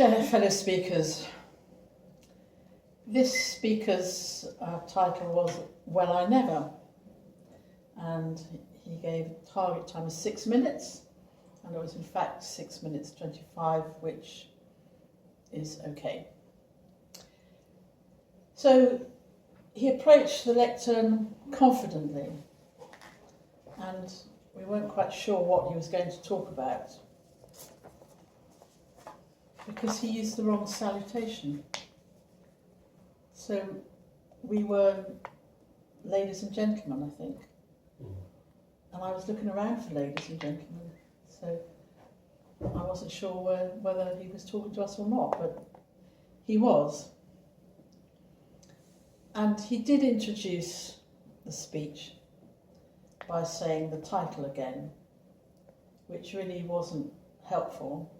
Chair, fellow speakers, this speaker's title was Well I Never, and he gave a target time of 6 minutes, and it was in fact 6 minutes 25, which is okay. So he approached the lectern confidently, and we weren't quite sure what he was going to talk about, because he used the wrong salutation. So we were ladies and gentlemen, I think. And I was looking around for ladies and gentlemen, so I wasn't sure whether he was talking to us or not, but he was. And he did introduce the speech by saying the title again, which really wasn't helpful.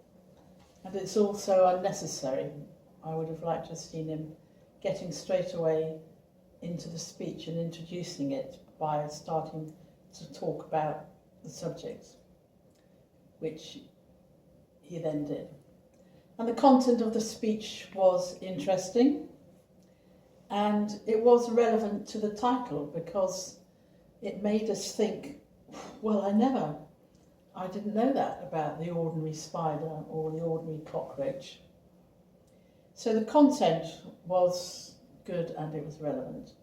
And it's also unnecessary. I would have liked to have seen him getting straight away into the speech and introducing it by starting to talk about the subject, which he then did. And the content of the speech was interesting, and it was relevant to the title because it made us think, well, I didn't know that about the ordinary spider or the ordinary cockroach. So the content was good and it was relevant.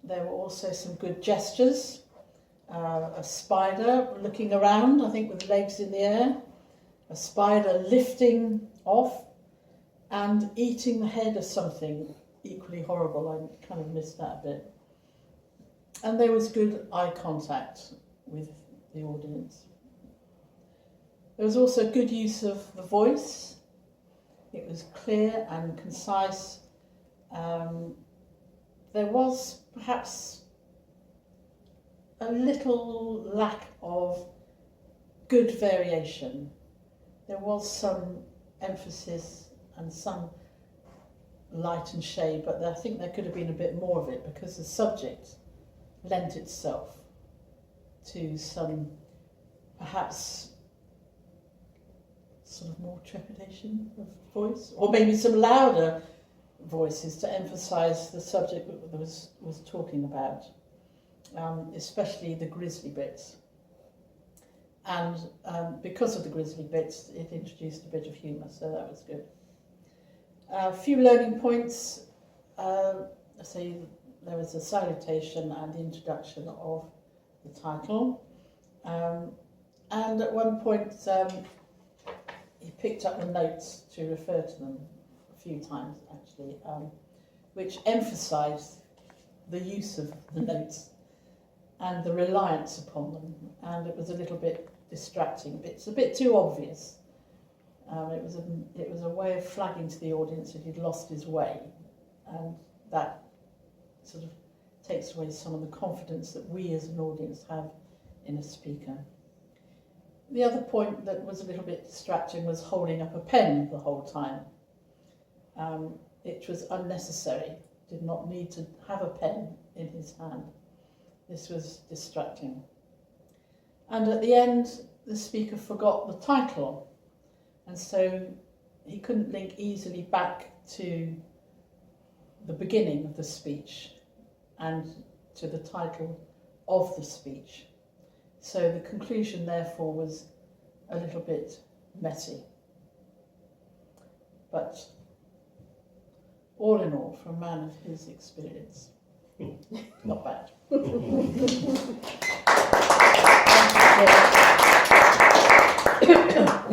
There were also some good gestures. A spider looking around, I think with legs in the air, a spider lifting off and eating the head of something equally horrible. I kind of missed that a bit. And there was good eye contact with the audience. There was also good use of the voice. It was clear and concise. There was perhaps a little lack of good variation. There was some emphasis and some light and shade, but I think there could have been a bit more of it because the subject lent itself to some perhaps sort of more trepidation of voice, or maybe some louder voices to emphasise the subject that was talking about, especially the grisly bits. And because of the grisly bits, it introduced a bit of humour, so that was good. A few learning points. Say there was a salutation and the introduction of the title, and at one point he picked up the notes to refer to them a few times actually, which emphasised the use of the notes and the reliance upon them, and it was a little bit distracting. It's a bit too obvious. It was a way of flagging to the audience that he'd lost his way, and that sort of takes away some of the confidence that we as an audience have in a speaker. The other point that was a little bit distracting was holding up a pen the whole time. It was unnecessary. Did not need to have a pen in his hand. This was distracting. And at the end, the speaker forgot the title, and so he couldn't link easily back to the beginning of the speech and to the title of the speech. So the conclusion, therefore, was a little bit messy. But all in all, for a man of his experience, not bad. Thank you.